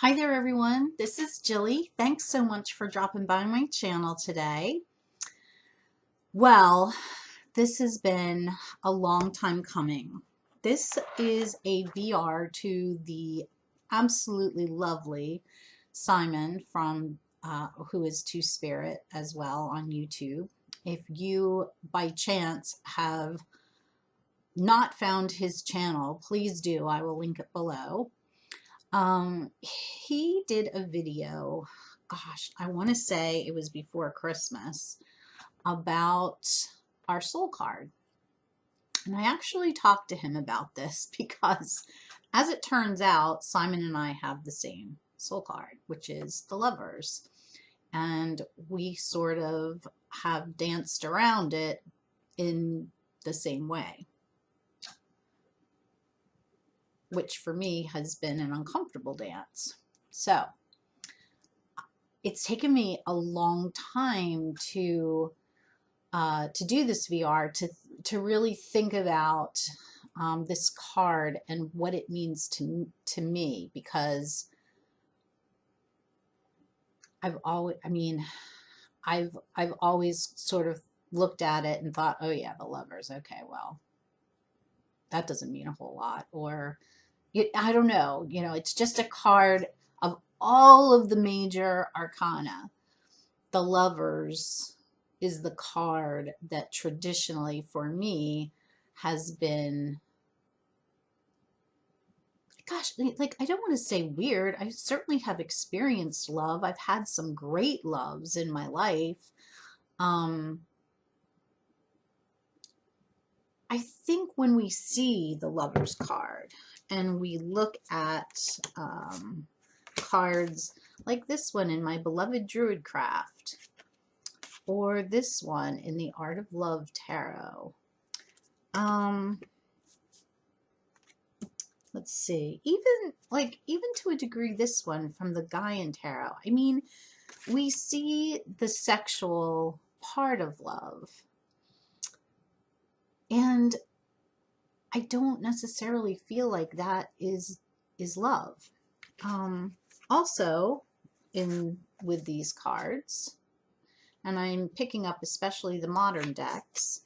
Hi there, everyone. This is Jilly. Thanks so much for dropping by my channel today. Well, this has been a long time coming. This is a VR to the absolutely lovely Simon from who is Two Spirit as well on YouTube. If you by chance have not found his channel, please do. I will link it below. He did a video, gosh, I want to say it was before Christmas, about our soul card. And I actually talked to him about this because, as it turns out, Simon and I have the same soul card, which is the Lovers. And we sort of have danced around it in the same way, which for me has been an uncomfortable dance. So it's taken me a long time to do this VR, to really think about this card and what it means to me, because I've always sort of looked at it and thought, oh yeah, the Lovers, okay, well, that doesn't mean a whole lot, or I don't know, it's just a card of all of the major arcana. The Lovers is the card that traditionally for me has been, gosh, like, I don't want to say weird. I certainly have experienced love. I've had some great loves in my life. I think when we see the Lovers card and we look at cards like this one in my beloved Druidcraft, or this one in the Art of Love Tarot. Let's see, even to a degree, this one from the Gaian Tarot. I mean, we see the sexual part of love, and I don't necessarily feel like that is love. Also, with these cards, and I'm picking up especially the modern decks,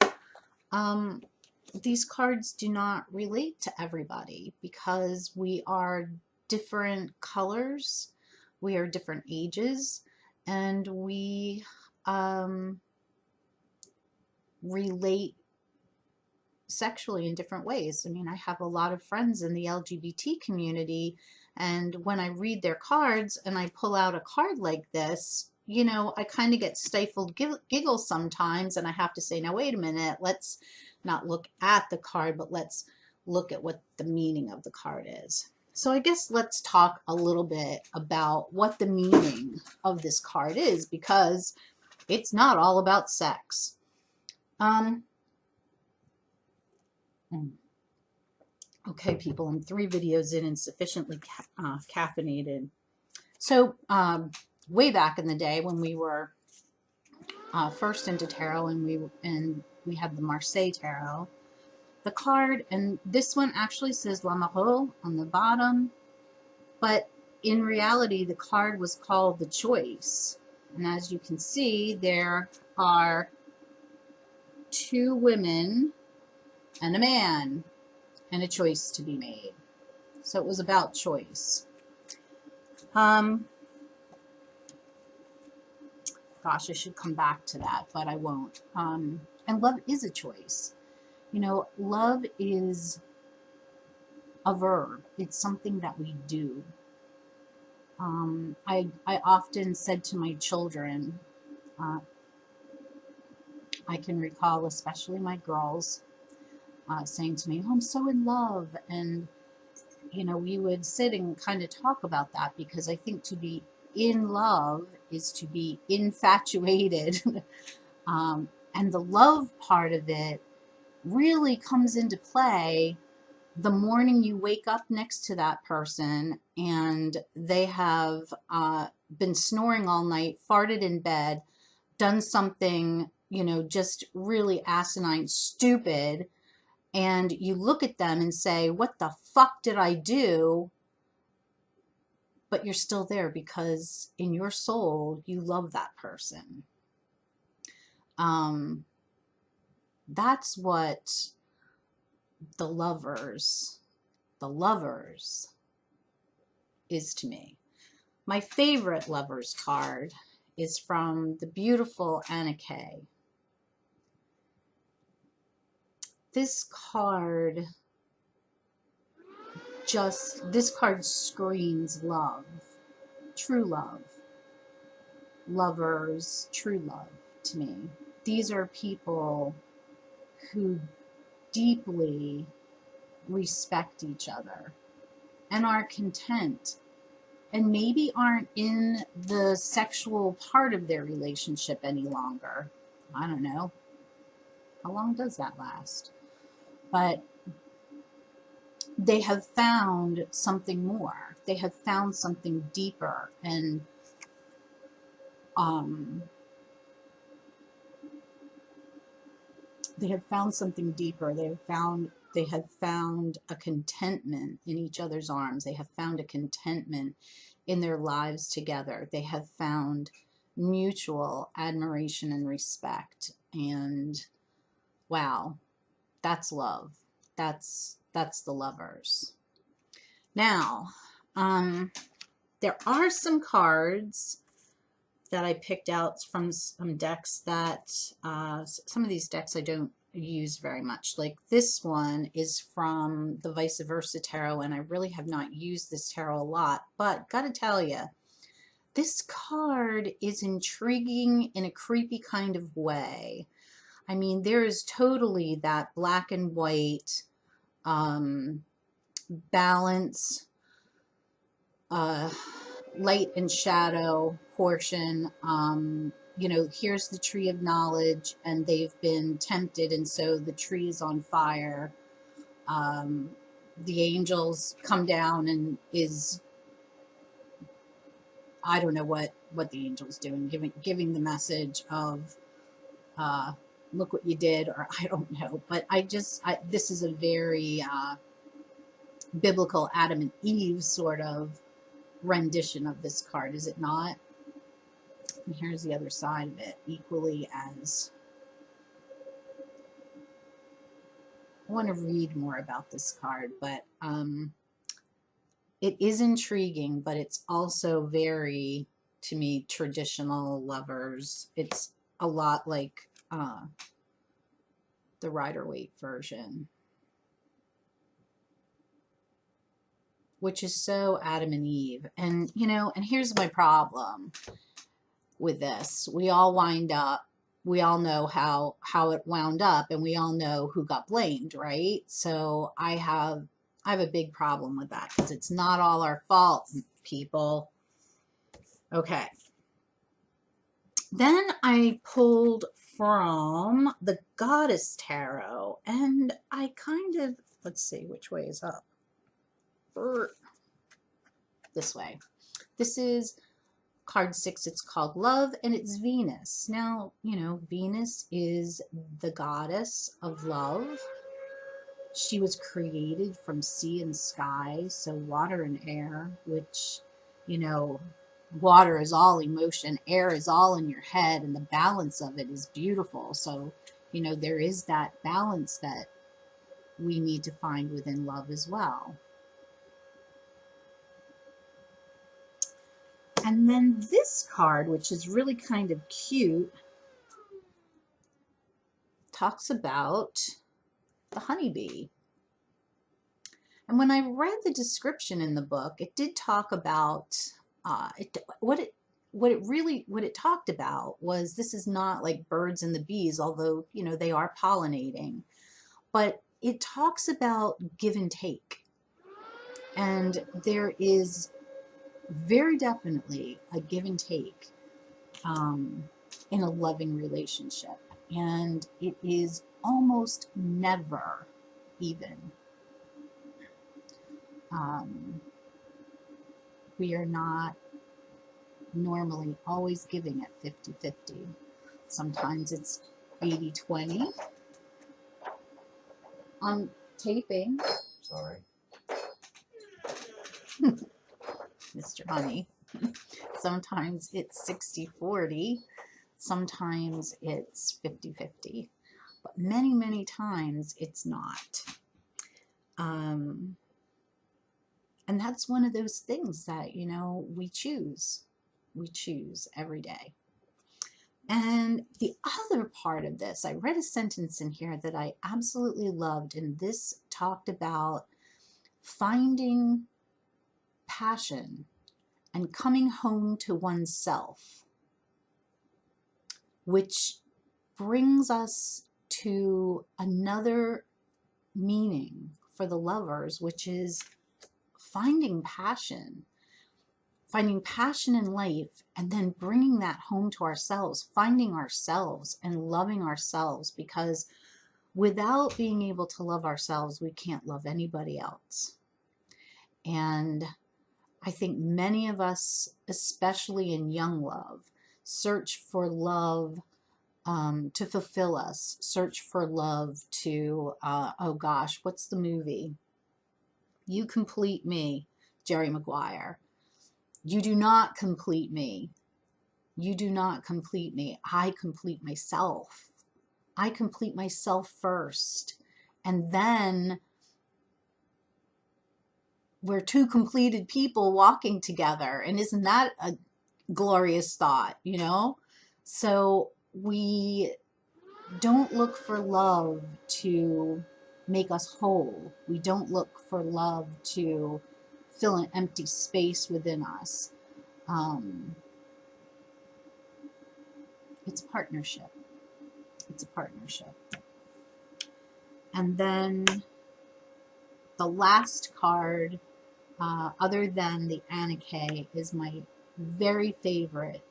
these cards do not relate to everybody because we are different colors, we are different ages, and we relate sexually in different ways. I mean, I have a lot of friends in the LGBT community, and when I read their cards and I pull out a card like this, I kind of get stifled giggles sometimes, and I have to say, now wait a minute, let's not look at the card, but let's look at what the meaning of the card is. So I guess let's talk a little bit about what the meaning of this card is, because it's not all about sex. Okay, people, I'm 3 videos in and sufficiently caffeinated. So way back in the day when we were first into tarot, and we had the Marseille Tarot, the card, and this one actually says L'Amoureux on the bottom, but in reality the card was called the Choice. And as you can see, there are 2 women and a man, and a choice to be made. So it was about choice. Gosh, I should come back to that, but I won't. And love is a choice. Love is a verb. It's something that we do. I often said to my children, I can recall especially my girls saying to me, oh, I'm so in love. And, we would sit and kind of talk about that, because I think to be in love is to be infatuated. And the love part of it really comes into play the morning you wake up next to that person and they have been snoring all night, farted in bed, done something, just really asinine, stupid, and you look at them and say, what the fuck did I do? but you're still there because in your soul, you love that person. That's what the lovers is to me. My favorite lovers card is from the beautiful Anna Kay. This card screams love, true love, lovers, true love to me. These are people who deeply respect each other and are content, and maybe aren't in the sexual part of their relationship any longer. I don't know. How long does that last? But they have found something more. They have found something deeper, and they have found something deeper. They have found a contentment in each other's arms. They have found a contentment in their lives together. They have found mutual admiration and respect. And wow, that's love. That's the lovers. Now, there are some cards that I picked out from some decks that some of these decks I don't use very much. Like this one is from the Vice Versa Tarot, and I really have not used this tarot a lot, but gotta tell you, this card is intriguing in a creepy kind of way. I mean, there is totally that black and white balance, light and shadow portion. You know, here's the tree of knowledge, and they've been tempted, and so the tree is on fire. The angels come down and I don't know what the angel's doing, giving the message of look what you did, or I don't know. But this is a very biblical Adam and Eve sort of rendition of this card, is it not? And here's the other side of it, equally as. I want to read more about this card, but it is intriguing, but it's also very, to me, traditional lovers. It's a lot like the Rider-Waite version, which is so Adam and Eve. And, you know, and here's my problem with this. We all know how it wound up, and we all know who got blamed, right? So I have a big problem with that, because it's not all our fault, people. Okay. Then I pulled from the Goddess Tarot, and I kind of, let's see, which way is up? This way. This is card 6. It's called Love, and it's Venus. Now, you know, Venus is the goddess of love. She was created from sea and sky, so water and air, which, you know, water is all emotion, air is all in your head, and the balance of it is beautiful. So, you know, there is that balance that we need to find within love as well. And then this card, which is really kind of cute, talks about the honeybee. And when I read the description in the book, it did talk about what it talked about was, this is not like birds and the bees, although, you know, they are pollinating, but it talks about give and take. And there is very definitely a give and take in a loving relationship. And it is almost never even. We are not normally always giving at 50-50. Sometimes it's 80-20. I'm taping. Sorry. Mr. funny. Sometimes it's 60-40. Sometimes it's 50-50. But many, many times it's not. And that's one of those things that, you know, we choose. We choose every day. And the other part of this, I read a sentence in here that I absolutely loved, and this talked about finding passion and coming home to oneself, which brings us to another meaning for the lovers, which is finding passion in life, and then bringing that home to ourselves, finding ourselves and loving ourselves, because without being able to love ourselves, we can't love anybody else. And I think many of us, especially in young love, search for love to fulfill us, search for love to, oh gosh, what's the movie? You Complete Me, Jerry Maguire. You do not complete me. You do not complete me. I complete myself. I complete myself first. And then we're two completed people walking together. And isn't that a glorious thought, you know? So we don't look for love to make us whole. We don't look for love to fill an empty space within us. It's a partnership. It's a partnership. And then the last card, other than the Anarchy, is my very favorite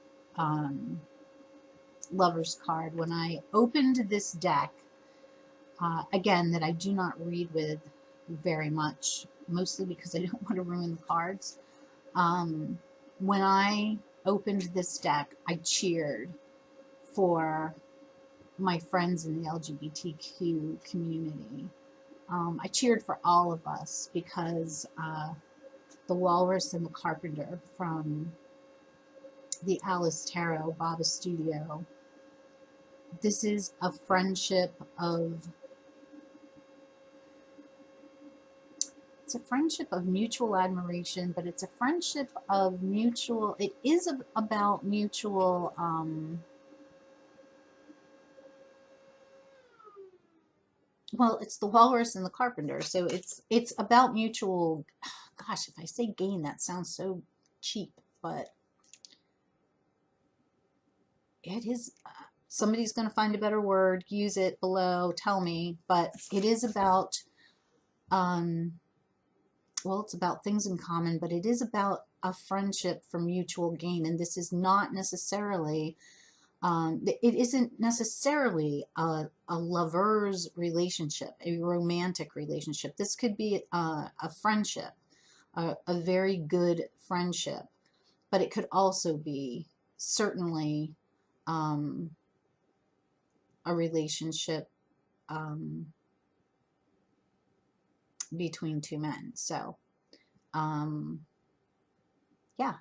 lover's card. When I opened this deck, again, that I do not read with very much, mostly because I don't want to ruin the cards. When I opened this deck, I cheered for my friends in the LGBTQ community. I cheered for all of us, because the Walrus and the Carpenter from the Alice Tarot Baba Studio, this is a friendship of, it's a friendship of mutual admiration, but it's a friendship of mutual, it is about mutual, well, it's the Walrus and the Carpenter, so it's about mutual, gosh, if I say gain, that sounds so cheap, but it is, somebody's going to find a better word, use it below, tell me, but it is about, well, it's about things in common, but it is about a friendship for mutual gain, and this is not necessarily, it isn't necessarily a lover's relationship, a romantic relationship. This could be a friendship, a very good friendship, but it could also be certainly a relationship between two men. So, yeah.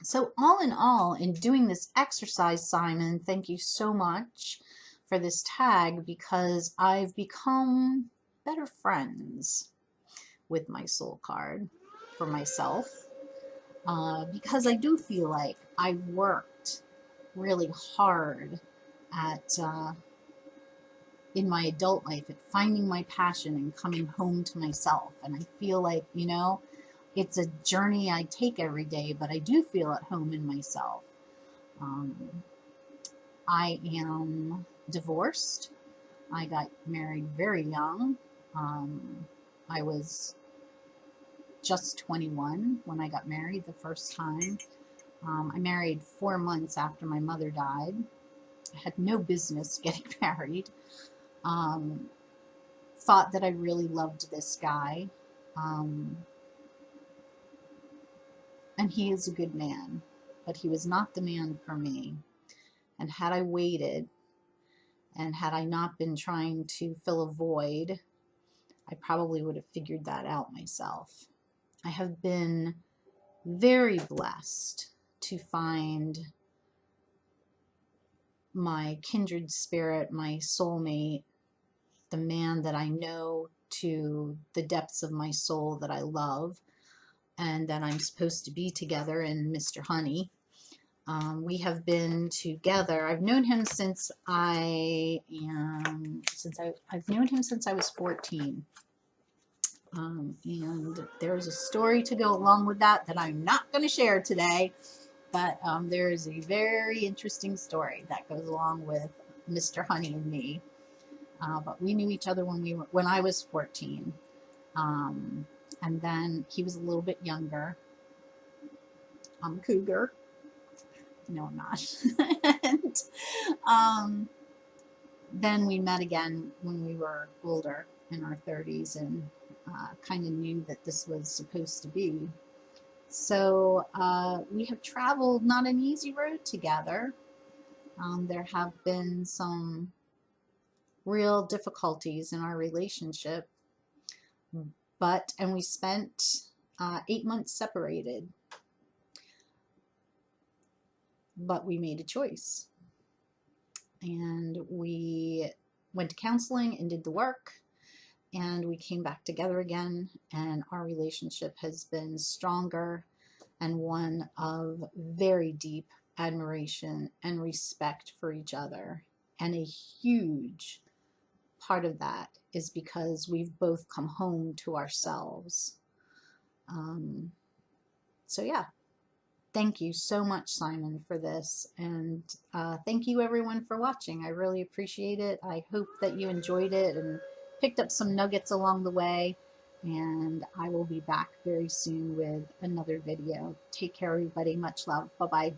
So all in all, in doing this exercise, Simon, thank you so much for this tag, because I've become better friends with my soul card for myself, because I do feel like I've worked really hard at in my adult life at finding my passion and coming home to myself. And I feel like, you know, it's a journey I take every day, but I do feel at home in myself. I am divorced. I got married very young. I was just 21 when I got married the first time. I married 4 months after my mother died. I had no business getting married. Thought that I really loved this guy. And he is a good man, but he was not the man for me. And had I waited, and had I not been trying to fill a void, I probably would have figured that out myself. I have been very blessed to find my kindred spirit, my soulmate, the man that I know to the depths of my soul that I love and that I'm supposed to be together in Mr. Honey. We have been together. I've known him since I've known him since I was 14. And there's a story to go along with that I'm not going to share today, but there is a very interesting story that goes along with Mr. Honey and me. But we knew each other when I was 14. And then he was a little bit younger. I'm a cougar. No, I'm not. And then we met again when we were older, in our 30s, and kind of knew that this was supposed to be. So we have traveled not an easy road together. There have been some real difficulties in our relationship, and we spent 8 months separated. But we made a choice, and we went to counseling and did the work, and we came back together again, and our relationship has been stronger and one of very deep admiration and respect for each other. And a huge part of that is because we've both come home to ourselves. So yeah. Thank you so much, Simon, for this, and thank you everyone for watching. I really appreciate it. I hope that you enjoyed it and picked up some nuggets along the way, and I will be back very soon with another video. Take care, everybody. Much love. Bye-bye.